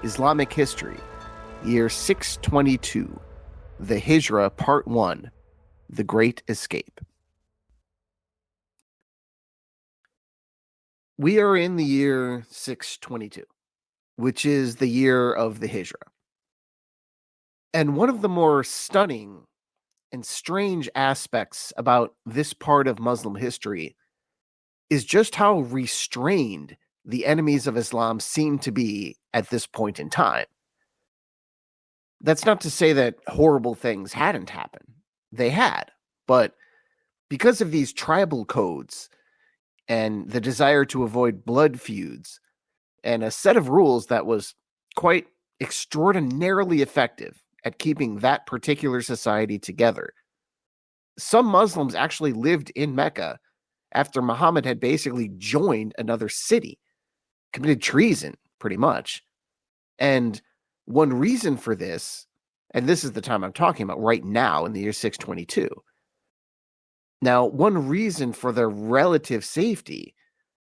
Islamic History, Year 622, The Hijra, Part 1, The Great Escape. We are in the year 622, which is the year of the Hijra. And one of the more stunning and strange aspects about this part of Muslim history is just how restrained the enemies of Islam seem to be at this point in time. That's not to say that horrible things hadn't happened. They had. But because of these tribal codes and the desire to avoid blood feuds and a set of rules that was quite extraordinarily effective at keeping that particular society together, some Muslims actually lived in Mecca after Muhammad had basically joined another city, committed treason, pretty much. And one reason for this, and this is the time I'm talking about right now in the year 622. Now, one reason for their relative safety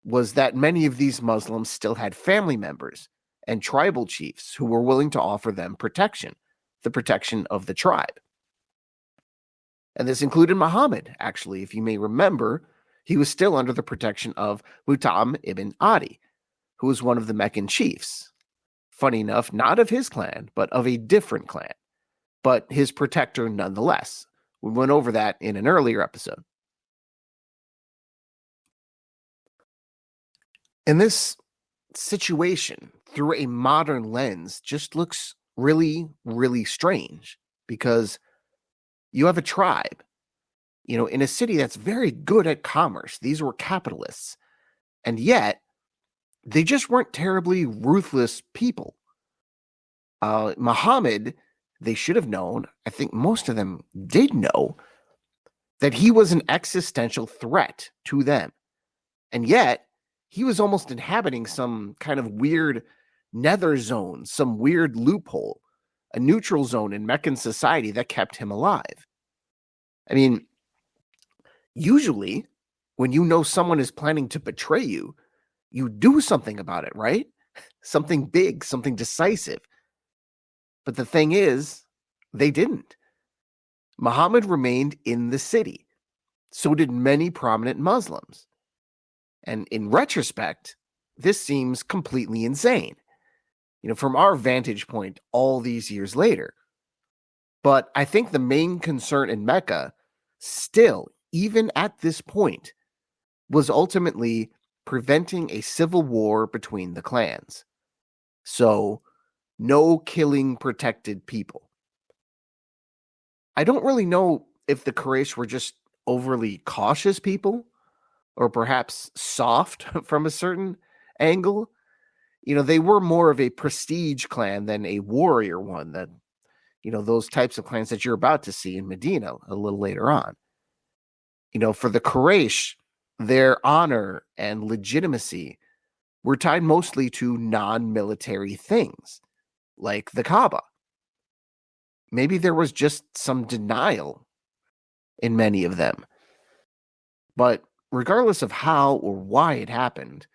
was that many of these Muslims still had family members and tribal chiefs who were willing to offer them protection, the protection of the tribe. And this included Muhammad, actually. If you may remember, he was still under the protection of Mutam ibn Adi, who was one of the Meccan chiefs. Funny enough, not of his clan, but of a different clan, but his protector nonetheless. We went over that in an earlier episode. And this situation, through a modern lens, just looks really, really strange because you have a tribe, in a city that's very good at commerce. These were capitalists. And yet, they just weren't terribly ruthless people. Muhammad, they should have known, I think most of them did know, that he was an existential threat to them. And yet, he was almost inhabiting some kind of weird nether zone, some weird loophole, a neutral zone in Meccan society that kept him alive. I mean, usually, when you know someone is planning to betray you, you do something about it, right? Something big, something decisive. But the thing is, they didn't. Muhammad remained in the city. So did many prominent Muslims. And in retrospect, this seems completely insane, from our vantage point all these years later. But I think the main concern in Mecca, still, even at this point, was ultimately preventing a civil war between the clans. So, no killing protected people. I don't really know if the Quraysh were just overly cautious people, or perhaps soft from a certain angle. They were more of a prestige clan than a warrior one, that, those types of clans that you're about to see in Medina a little later on. For the Quraysh, their honor and legitimacy were tied mostly to non-military things, like the Kaaba. Maybe there was just some denial in many of them. But regardless of how or why it happened,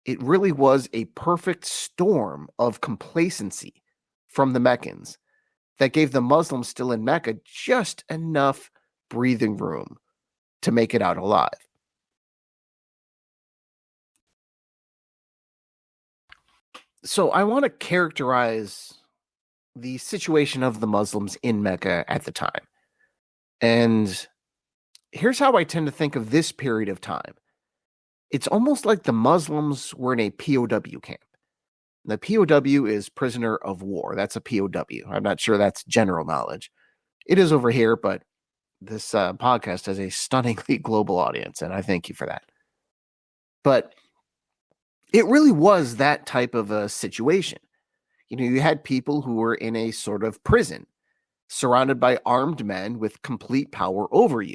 it really was a perfect storm of complacency from the Meccans that gave the Muslims still in Mecca just enough breathing room to make it out alive. So I want to characterize the situation of the Muslims in Mecca at the time. And here's how I tend to think of this period of time. It's almost like the Muslims were in a POW camp. The POW is prisoner of war. That's a POW. I'm not sure that's general knowledge. It is over here, but this podcast has a stunningly global audience, and I thank you for that. But it really was that type of a situation. You had people who were in a sort of prison, surrounded by armed men with complete power over you.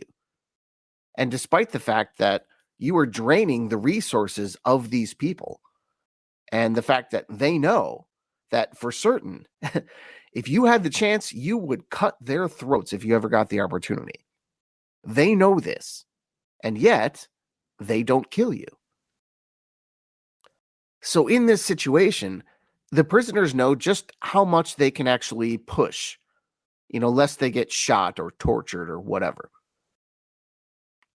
And despite the fact that you were draining the resources of these people, and the fact that they know that for certain, if you had the chance, you would cut their throats if you ever got the opportunity. They know this, and yet they don't kill you. So in this situation, the prisoners know just how much they can actually push, lest they get shot or tortured or whatever.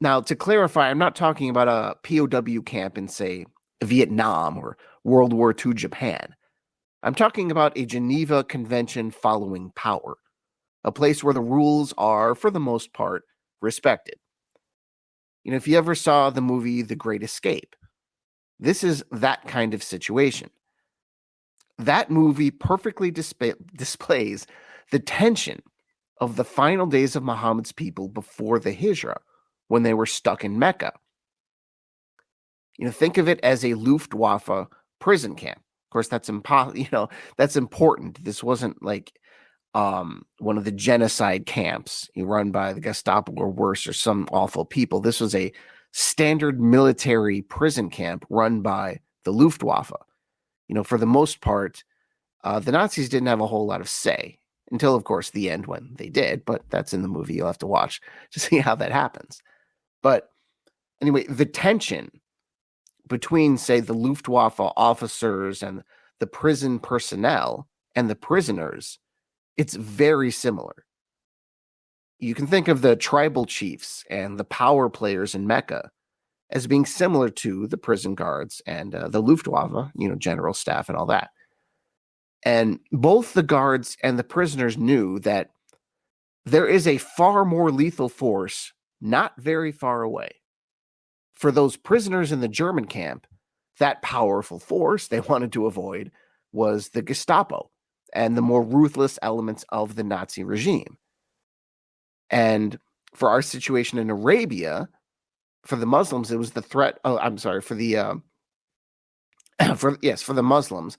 Now, to clarify, I'm not talking about a POW camp in, say, Vietnam or World War II Japan. I'm talking about a Geneva Convention following power, a place where the rules are, for the most part, respected. If you ever saw the movie The Great Escape, this is that kind of situation. That movie perfectly displays the tension of the final days of Muhammad's people before the Hijra, when they were stuck in Mecca. Think of it as a Luftwaffe prison camp. Of course, that's impossible. That's important. This wasn't like one of the genocide camps run by the Gestapo or worse, or some awful people. This was a standard military prison camp run by the Luftwaffe. For the most part, the Nazis didn't have a whole lot of say until, of course, the end when they did. But that's in the movie. You'll have to watch to see how that happens. But anyway, the tension between, say, the Luftwaffe officers and the prison personnel and the prisoners, it's very similar. You can think of the tribal chiefs and the power players in Mecca as being similar to the prison guards and the Luftwaffe, general staff and all that. And both the guards and the prisoners knew that there is a far more lethal force not very far away. For those prisoners in the German camp, that powerful force they wanted to avoid was the Gestapo and the more ruthless elements of the Nazi regime. And for our situation in Arabia, for the Muslims, it was the threat. Oh, I'm sorry. For the for the Muslims,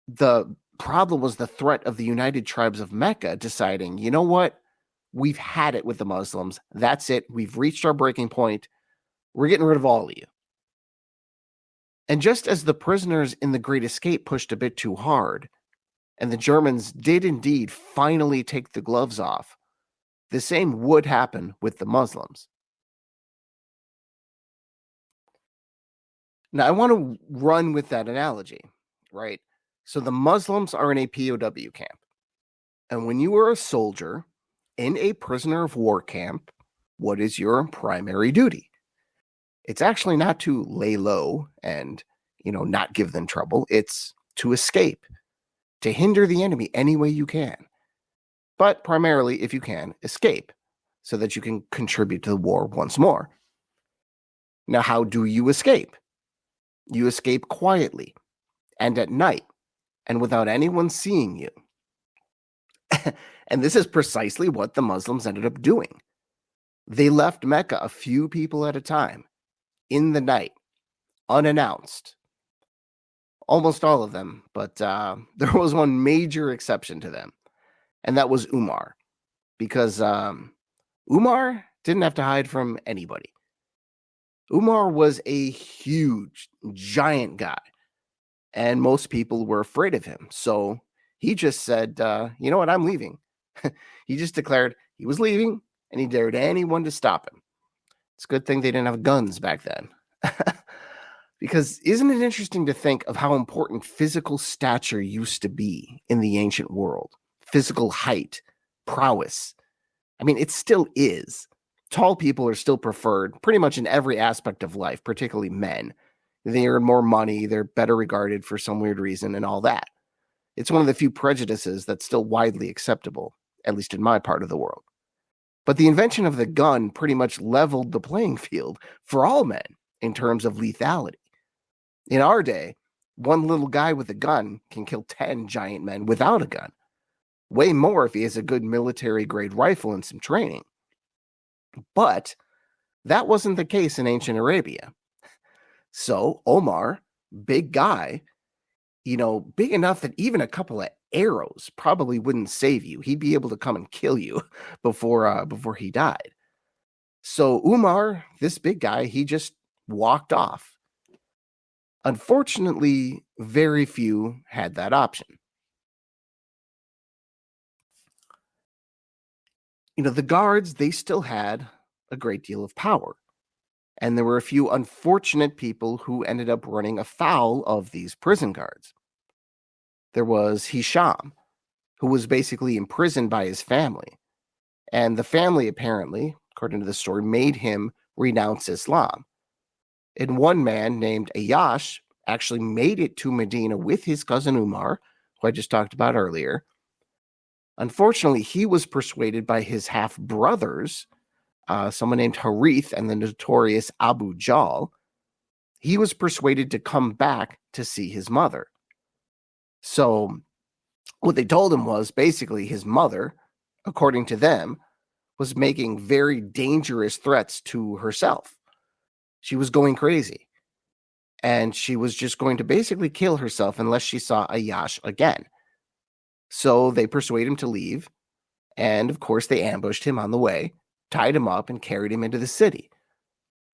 the problem was the threat of the United Tribes of Mecca deciding, you know what? We've had it with the Muslims. That's it. We've reached our breaking point. We're getting rid of all of you. And just as the prisoners in the Great Escape pushed a bit too hard, and the Germans did indeed finally take the gloves off, the same would happen with the Muslims. Now, I want to run with that analogy, right? So the Muslims are in a POW camp. And when you are a soldier in a prisoner of war camp, what is your primary duty? It's actually not to lay low and, not give them trouble. It's to escape, to hinder the enemy any way you can. But primarily, if you can, escape so that you can contribute to the war once more. Now, how do you escape? You escape quietly and at night and without anyone seeing you. And this is precisely what the Muslims ended up doing. They left Mecca a few people at a time, in the night, unannounced. Almost all of them, but there was one major exception to them, and that was Umar, because Umar didn't have to hide from anybody. Umar was a huge, giant guy, and most people were afraid of him. So he just said, you know what, I'm leaving. He just declared he was leaving, and he dared anyone to stop him. It's a good thing they didn't have guns back then. Because isn't it interesting to think of how important physical stature used to be in the ancient world? Physical height, prowess. I mean, it still is. Tall people are still preferred pretty much in every aspect of life, particularly men. They earn more money, they're better regarded for some weird reason, and all that. It's one of the few prejudices that's still widely acceptable, at least in my part of the world. But the invention of the gun pretty much leveled the playing field for all men in terms of lethality. In our day, one little guy with a gun can kill 10 giant men without a gun. Way more if he has a good military-grade rifle and some training. But that wasn't the case in ancient Arabia. So Omar, big guy, big enough that even a couple of arrows probably wouldn't save you. He'd be able to come and kill you before he died. So Umar, this big guy, he just walked off. Unfortunately, very few had that option. The guards, they still had a great deal of power. And there were a few unfortunate people who ended up running afoul of these prison guards. there was Hisham, who was basically imprisoned by his family. And the family, apparently, according to the story, made him renounce Islam. And one man named Ayash actually made it to Medina with his cousin Umar, who I just talked about earlier. Unfortunately, he was persuaded by his half-brothers, someone named Harith and the notorious Abu Jahl. He was persuaded to come back to see his mother. So what they told him was basically his mother, according to them, was making very dangerous threats to herself. She was going crazy. And she was just going to basically kill herself unless she saw Ayash again. So they persuade him to leave. And of course, they ambushed him on the way, tied him up, and carried him into the city,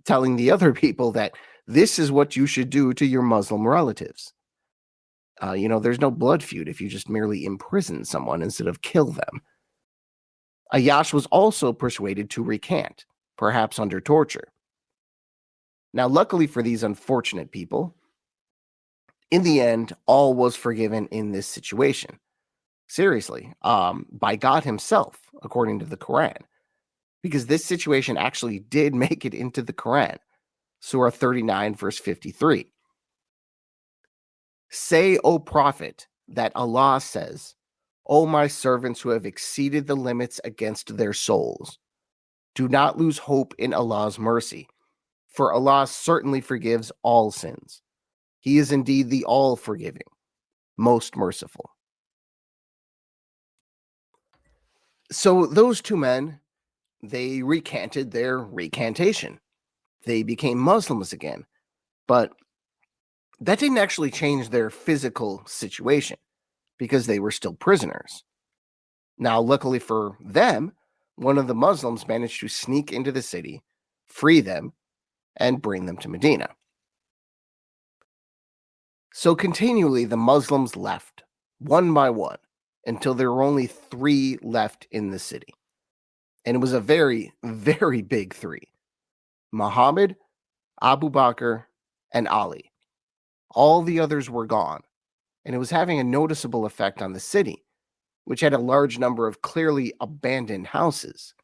telling the other people that this is what you should do to your Muslim relatives. There's no blood feud if you just merely imprison someone instead of kill them. Ayash was also persuaded to recant, perhaps under torture. Now, luckily for these unfortunate people, in the end, all was forgiven in this situation. Seriously, by God himself, according to the Quran. Because this situation actually did make it into the Quran. Surah 39, verse 53. Say, O Prophet, that Allah says, O my servants who have exceeded the limits against their souls, do not lose hope in Allah's mercy, for Allah certainly forgives all sins. He is indeed the all-forgiving, most merciful. So those two men, they recanted their recantation. They became Muslims again, but that didn't actually change their physical situation because they were still prisoners. Now, luckily for them, one of the Muslims managed to sneak into the city, free them, and bring them to Medina. So continually, the Muslims left, one by one, until there were only 3 left in the city. And it was a very, very big 3. Muhammad, Abu Bakr, and Ali. All the others were gone, and it was having a noticeable effect on the city, which had a large number of clearly abandoned houses.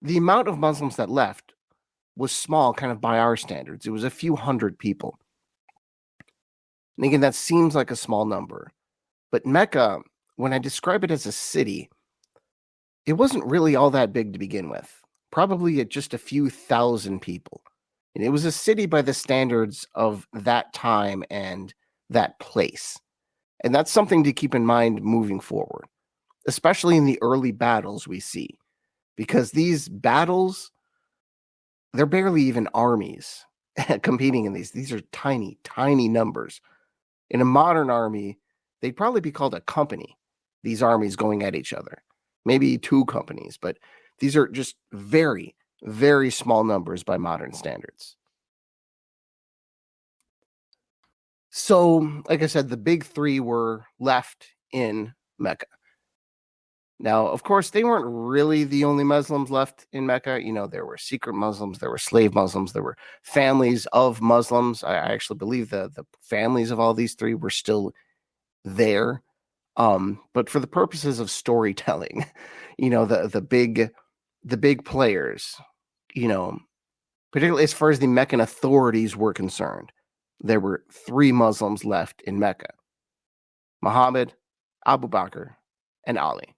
The amount of Muslims that left was small, kind of by our standards. It was a few hundred people. And again, that seems like a small number. But Mecca, when I describe it as a city, it wasn't really all that big to begin with. Probably at just a few thousand people. And it was a city by the standards of that time and that place. And that's something to keep in mind moving forward, especially in the early battles we see. Because these battles, they're barely even armies competing in these. These are tiny, tiny numbers. In a modern army, they'd probably be called a company, these armies going at each other. Maybe 2 companies, but these are just very, very small numbers by modern standards. So, like I said, the big 3 were left in Mecca. Now, of course, they weren't really the only Muslims left in Mecca. There were secret Muslims, there were slave Muslims, there were families of Muslims. I actually believe the families of all these 3 were still there. But for the purposes of storytelling, the big players, particularly as far as the Meccan authorities were concerned, there were 3 Muslims left in Mecca: Muhammad, Abu Bakr, and Ali.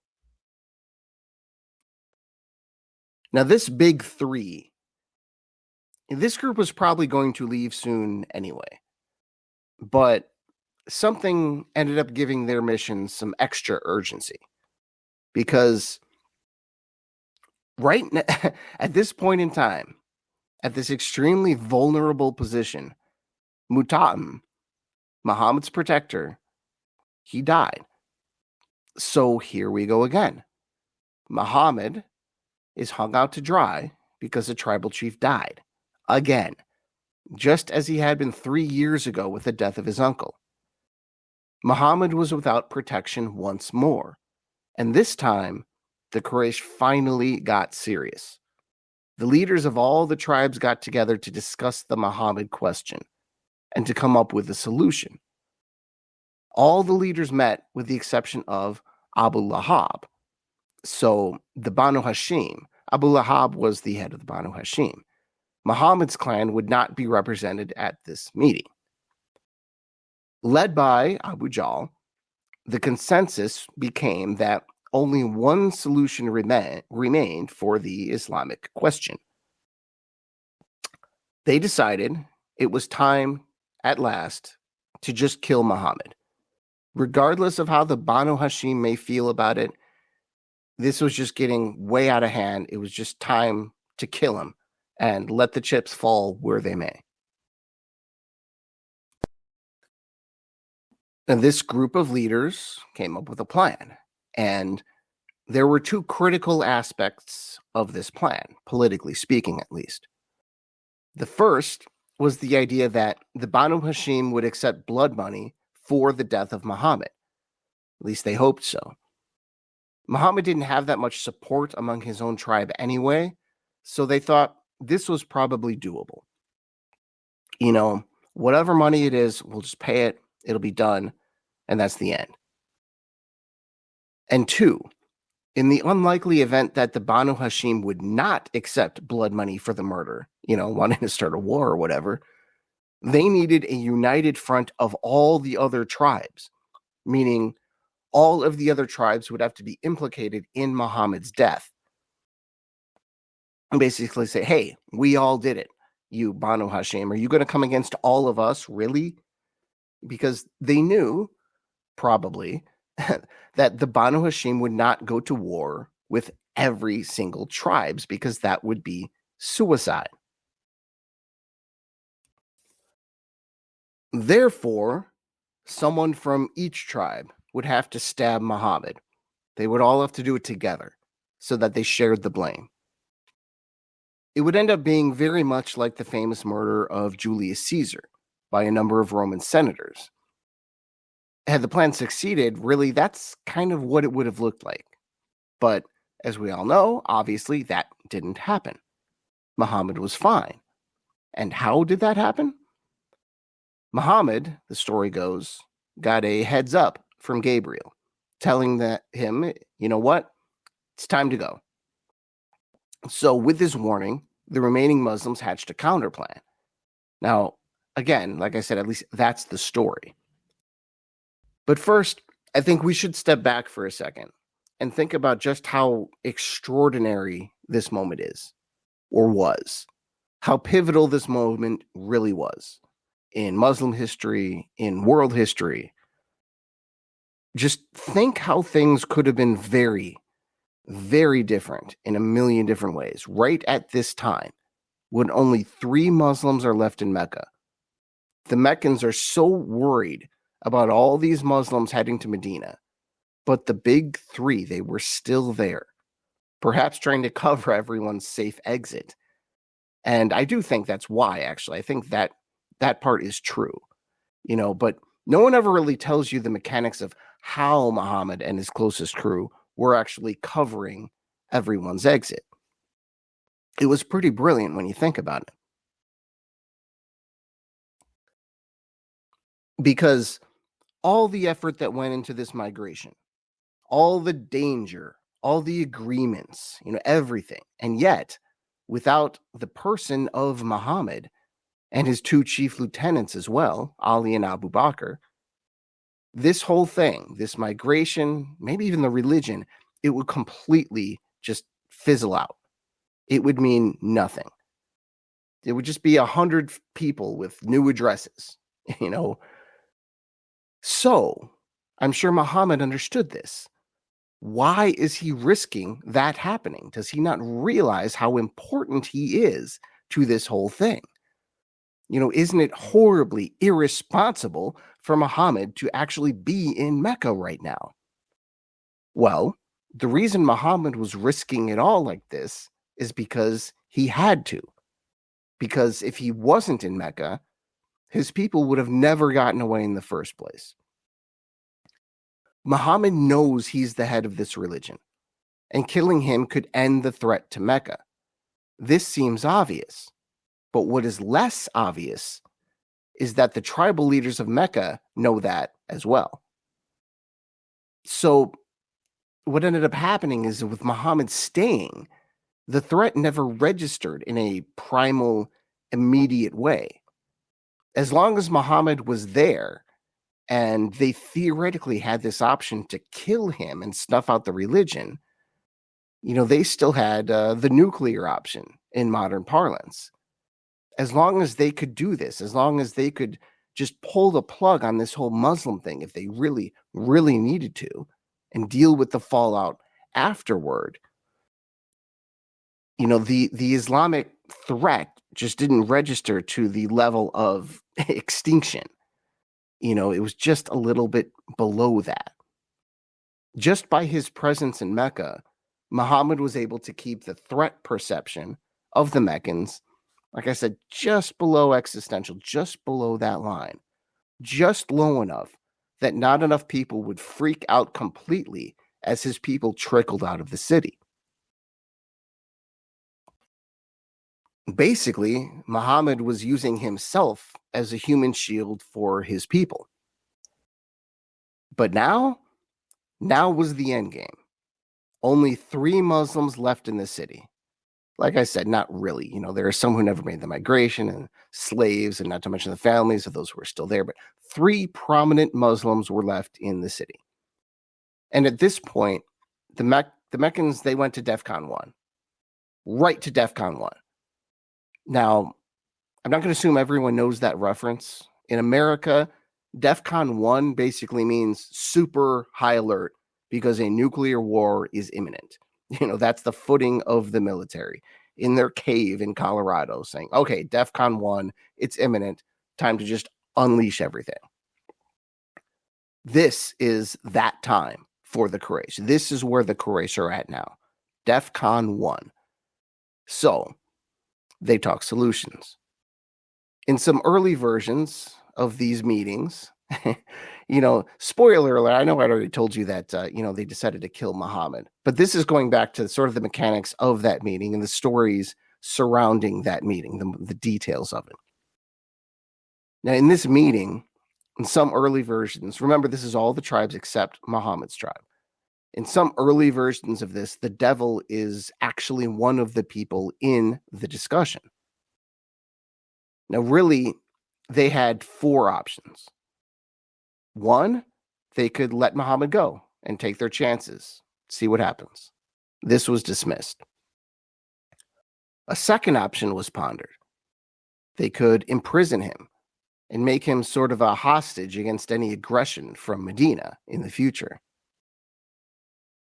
Now, this big 3, this group was probably going to leave soon anyway, but something ended up giving their mission some extra urgency, because at this point in time, at this extremely vulnerable position, Muta'im, Muhammad's protector, he died. So here we go again. Muhammad is hung out to dry because the tribal chief died. Again. Just as he had been 3 years ago with the death of his uncle. Muhammad was without protection once more. And this time, the Quraysh finally got serious. The leaders of all the tribes got together to discuss the Muhammad question and to come up with a solution. All the leaders met with the exception of Abu Lahab. So the Banu Hashim, Abu Lahab was the head of the Banu Hashim. Muhammad's clan would not be represented at this meeting. Led by Abu Jahl, the consensus became that only one solution remained for the Islamic question. They decided it was time, at last, to just kill Muhammad. Regardless of how the Banu Hashim may feel about it, this was just getting way out of hand. It was just time to kill him and let the chips fall where they may. And this group of leaders came up with a plan. And there were two critical aspects of this plan, politically speaking, at least. The first was the idea that the Banu Hashim would accept blood money for the death of Muhammad. At least they hoped so. Muhammad didn't have that much support among his own tribe anyway, so they thought this was probably doable. You know, whatever money it is, we'll just pay it, it'll be done, and that's the end. And two, in the unlikely event that the Banu Hashim would not accept blood money for the murder, wanting to start a war or whatever, they needed a united front of all the other tribes, meaning all of the other tribes would have to be implicated in Muhammad's death. And basically say, hey, we all did it. You Banu Hashim, are you going to come against all of us, really? Because they knew, probably, that the Banu Hashim would not go to war with every single tribes because that would be suicide. Therefore, someone from each tribe would have to stab Muhammad. They would all have to do it together so that they shared the blame. It would end up being very much like the famous murder of Julius Caesar by a number of Roman senators. Had the plan succeeded, really, that's kind of what it would have looked like. But as we all know, obviously, that didn't happen. Muhammad was fine. And how did that happen? Muhammad, the story goes, got a heads up from Gabriel, telling him, you know what, it's time to go. So with this warning, the remaining Muslims hatched a counter plan. Now, again, like I said, at least that's the story. But first, I think we should step back for a second and think about just how extraordinary this moment is, or was. How pivotal this moment really was in Muslim history, in world history. Just think how things could have been very, very different in a million different ways right at this time when only 3 Muslims are left in Mecca. The Meccans are so worried about all these Muslims heading to Medina, but the big 3, they were still there, perhaps trying to cover everyone's safe exit. And I do think that's why, actually. I think that part is true, but no one ever really tells you the mechanics of how Muhammad and his closest crew were actually covering everyone's exit. It was pretty brilliant when you think about it. Because all the effort that went into this migration, all the danger, all the agreements, everything, and yet, without the person of Muhammad and his 2 chief lieutenants as well, Ali and Abu Bakr, this whole thing, this migration, maybe even the religion, it would completely just fizzle out. It would mean nothing. It would just be 100 people with new addresses, So, I'm sure Muhammad understood this. Why is he risking that happening? Does he not realize how important he is to this whole thing? Isn't it horribly irresponsible for Muhammad to actually be in Mecca right now? Well, the reason Muhammad was risking it all like this is because he had to. Because if he wasn't in Mecca, his people would have never gotten away in the first place. Muhammad knows he's the head of this religion, and killing him could end the threat to Mecca. This seems obvious, but what is less obvious is that the tribal leaders of Mecca know that as well. So what ended up happening is with Muhammad staying, the threat never registered in a primal, immediate way. As long as Muhammad was there, and they theoretically had this option to kill him and snuff out the religion, they still had the nuclear option in modern parlance. As long as they could do this, as long as they could just pull the plug on this whole Muslim thing, if they really, really needed to, and deal with the fallout afterward, the Islamic threat just didn't register to the level of extinction. It was just a little bit below that. Just by his presence in Mecca, Muhammad was able to keep the threat perception of the Meccans, like I said, just below existential, just below that line, just low enough that not enough people would freak out completely as his people trickled out of the city. Basically, Muhammad was using himself as a human shield for his people. But now was the end game. Only 3 Muslims left in the city. Like I said, not really. There are some who never made the migration, and slaves, and not to mention the families of those who are still there. But 3 prominent Muslims were left in the city. And at this point, the Meccans, they went to DEFCON 1. Right to DEFCON 1. Now, I'm not going to assume everyone knows that reference. In America, DEFCON 1 basically means super high alert because a nuclear war is imminent. That's the footing of the military in their cave in Colorado saying, okay, DEFCON 1, it's imminent. Time to just unleash everything. This is that time for the Quraysh. This is where the Quraysh are at now. DEFCON 1. So they talk solutions. In some early versions of these meetings, spoiler alert, I know I already told you that, they decided to kill Muhammad. But this is going back to sort of the mechanics of that meeting and the stories surrounding that meeting, the details of it. Now, in this meeting, in some early versions, remember, this is all the tribes except Muhammad's tribe. In some early versions of this, the devil is actually one of the people in the discussion. Now, really, they had 4 options. 1, they could let Muhammad go and take their chances, see what happens. This was dismissed. A second option was pondered. They could imprison him and make him sort of a hostage against any aggression from Medina in the future.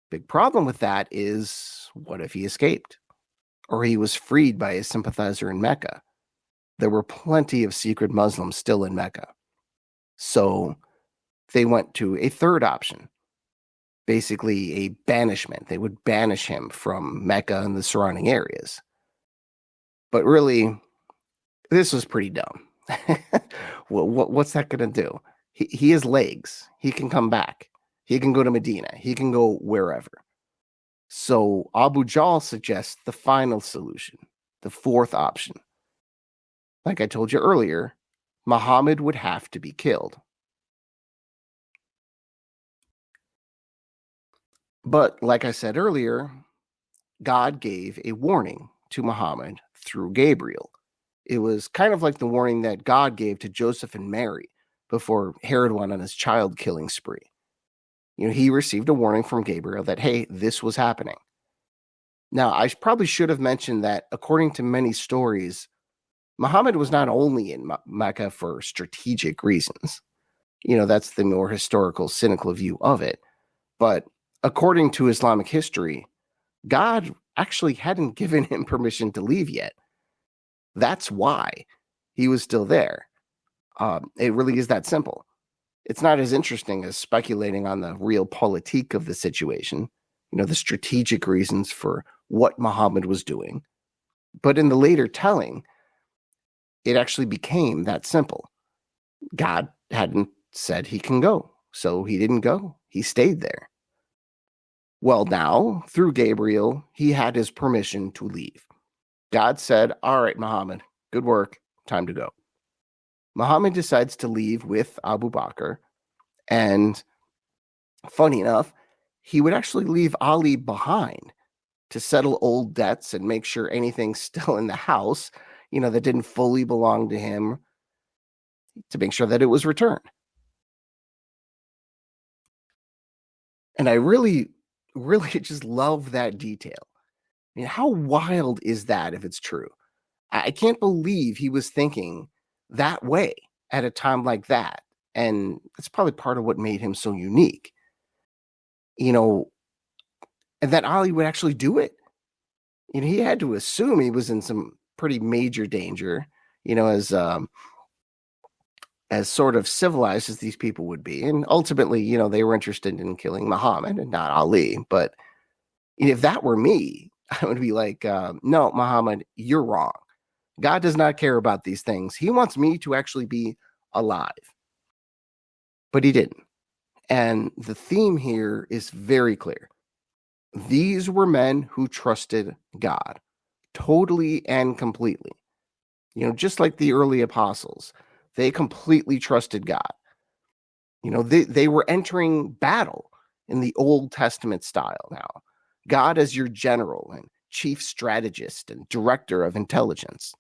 Big problem with that is, what if he escaped? Or he was freed by a sympathizer in Mecca? There were plenty of secret Muslims still in Mecca. So they went to a third option, basically a banishment. They would banish him from Mecca and the surrounding areas. But really, this was pretty dumb. What's that going to do? He has legs. He can come back. He can go to Medina. He can go wherever. So Abu Jahl suggests the final solution, the 4th option. Like I told you earlier, Muhammad would have to be killed. But like I said earlier, God gave a warning to Muhammad through Gabriel. It was kind of like the warning that God gave to Joseph and Mary before Herod went on his child-killing spree. He received a warning from Gabriel that, hey, this was happening. Now, I probably should have mentioned that according to many stories, Muhammad was not only in Mecca for strategic reasons. That's the more historical, cynical view of it. But according to Islamic history, God actually hadn't given him permission to leave yet. That's why he was still there. It really is that simple. It's not as interesting as speculating on the real politique of the situation, the strategic reasons for what Muhammad was doing. But in the later telling, it actually became that simple. God hadn't said he can go, so he didn't go. He stayed there. Well, now, through Gabriel, he had his permission to leave. God said, all right, Muhammad, good work, time to go. Muhammad decides to leave with Abu Bakr, and Funny enough, he would actually leave Ali behind to settle old debts and make sure anything's still in the house, that didn't fully belong to him, to make sure that it was returned. And I really, really just love that detail. I mean, how wild is that if it's true? I can't believe he was thinking that way at a time like that. And that's probably part of what made him so unique, you know, and that Ali would actually do it. He had to assume he was in some pretty major danger, as sort of civilized as these people would be. And ultimately, they were interested in killing Muhammad and not Ali. But if that were me, I would be like, no, Muhammad, you're wrong. God does not care about these things. He wants me to actually be alive. But he didn't. And the theme here is very clear. These were men who trusted God totally and completely. Just like the early apostles, they completely trusted God. They were entering battle in the Old Testament style now. God as your general and chief strategist and director of intelligence.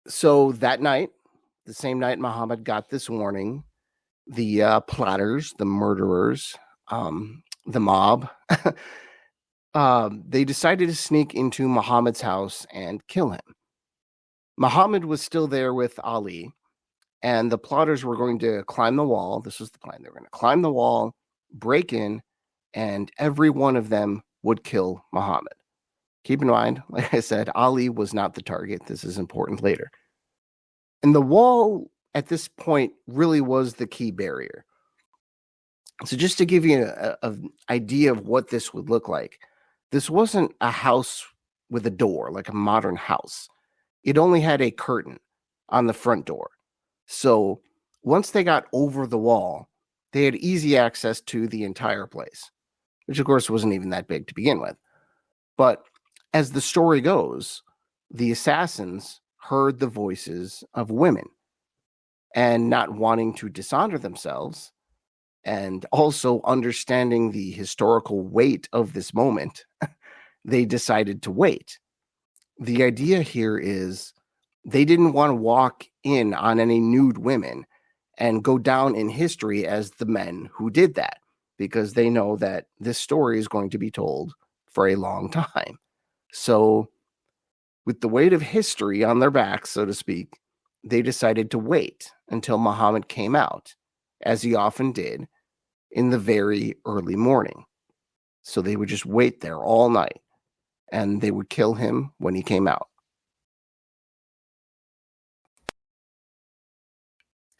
So that night, the same night Muhammad got this warning, the plotters, the murderers, the mob, they decided to sneak into Muhammad's house and kill him. Muhammad was still there with Ali, and the plotters were going to climb the wall. This was the plan. They were going to climb the wall, break in, and every one of them would kill Muhammad. Keep in mind, like I said, Ali was not the target. This is important later. And the wall at this point really was the key barrier. So just to give you an idea of what this would look like, this wasn't a house with a door, like a modern house. It only had a curtain on the front door. So once they got over the wall, they had easy access to the entire place, which of course wasn't even that big to begin with. But as the story goes, the assassins heard the voices of women, and not wanting to dishonor themselves, and also understanding the historical weight of this moment, they decided to wait. The idea here is they didn't want to walk in on any nude women and go down in history as the men who did that, because they know that this story is going to be told for a long time. So, with the weight of history on their backs, so to speak, they decided to wait until Muhammad came out, as he often did, in the very early morning. So they would just wait there all night, and they would kill him when he came out.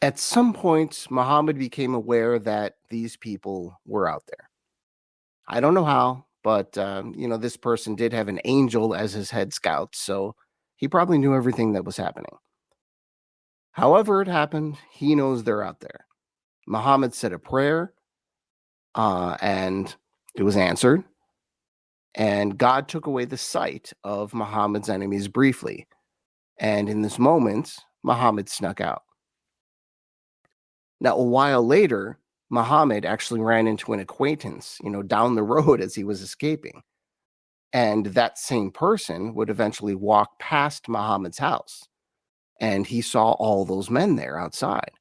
At some point, Muhammad became aware that these people were out there. I don't know how, but this person did have an angel as his head scout, so he probably knew everything that was happening. However it happened, he knows they're out there. Muhammad said a prayer, and it was answered. And God took away the sight of Muhammad's enemies briefly. And in this moment, Muhammad snuck out. Now, a while later, Muhammad actually ran into an acquaintance, down the road as he was escaping. And that same person would eventually walk past Muhammad's house. And he saw all those men there outside.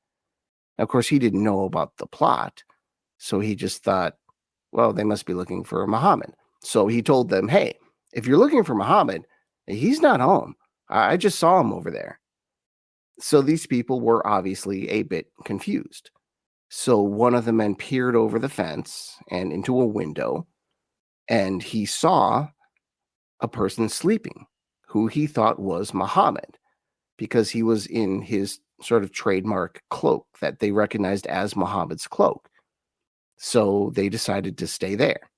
Of course, he didn't know about the plot. So he just thought, well, they must be looking for Muhammad. So he told them, hey, if you're looking for Muhammad, he's not home. I just saw him over there. So these people were obviously a bit confused. So one of the men peered over the fence and into a window, and he saw a person sleeping who he thought was Muhammad, because he was in his sort of trademark cloak that they recognized as Muhammad's cloak. So they decided to stay there.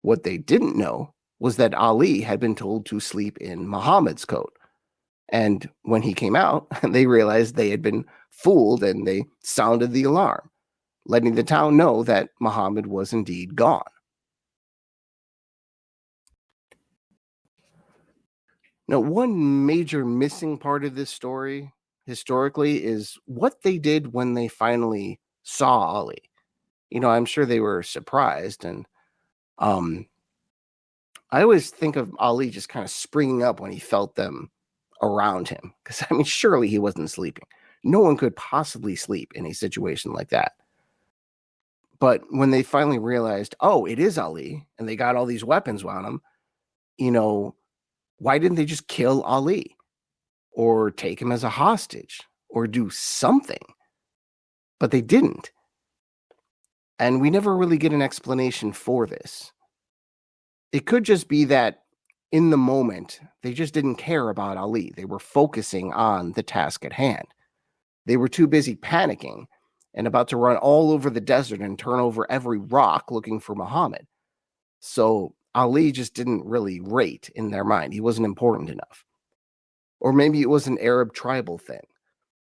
What they didn't know was that Ali had been told to sleep in Muhammad's coat. And when he came out, they realized they had been fooled, and they sounded the alarm, letting the town know that Muhammad was indeed gone. Now, one major missing part of this story, historically is what they did when they finally saw Ali. I'm sure they were surprised, and I always think of Ali just kind of springing up when he felt them around him, because surely he wasn't sleeping. No one could possibly sleep in a situation like that. But when they finally realized, oh, it is Ali, and they got all these weapons on him, why didn't they just kill Ali or take him as a hostage or do something? But they didn't. And we never really get an explanation for this. It could just be that in the moment, they just didn't care about Ali. They were focusing on the task at hand. They were too busy panicking and about to run all over the desert and turn over every rock looking for Muhammad. So Ali just didn't really rate in their mind. He wasn't important enough. Or maybe it was an Arab tribal thing.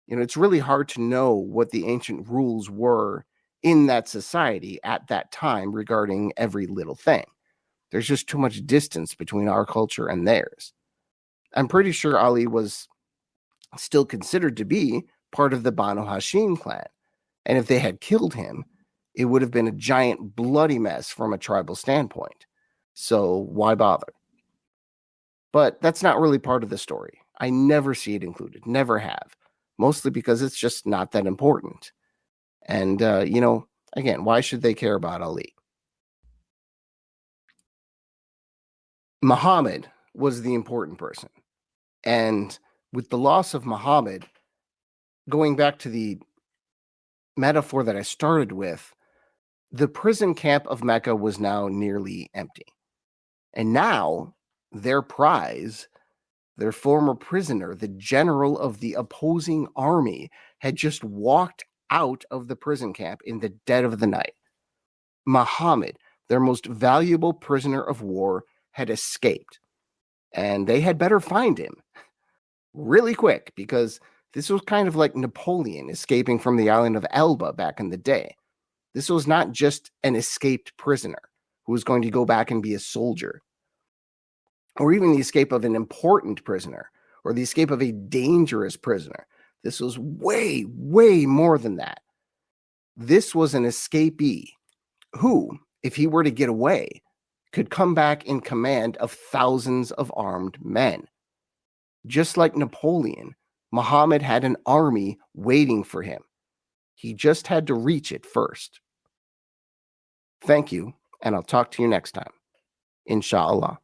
It's really hard to know what the ancient rules were in that society at that time regarding every little thing. There's just too much distance between our culture and theirs. I'm pretty sure Ali was still considered to be part of the Banu Hashim clan. And if they had killed him, it would have been a giant bloody mess from a tribal standpoint. So why bother? But that's not really part of the story. I never see it included, never have. Mostly because it's just not that important. And, again, why should they care about Ali? Muhammad was the important person. And with the loss of Muhammad, going back to the metaphor that I started with, the prison camp of Mecca was now nearly empty. And now their prize, their former prisoner, the general of the opposing army, had just walked out of the prison camp in the dead of the night. Muhammad, their most valuable prisoner of war, had escaped. And they had better find him really quick, because this was kind of like Napoleon escaping from the island of Elba back in the day. This was not just an escaped prisoner who was going to go back and be a soldier, or even the escape of an important prisoner, or the escape of a dangerous prisoner. This was way, way more than that. This was an escapee who, if he were to get away, could come back in command of thousands of armed men. Just like Napoleon, Muhammad had an army waiting for him. He just had to reach it first. Thank you, and I'll talk to you next time. Inshallah.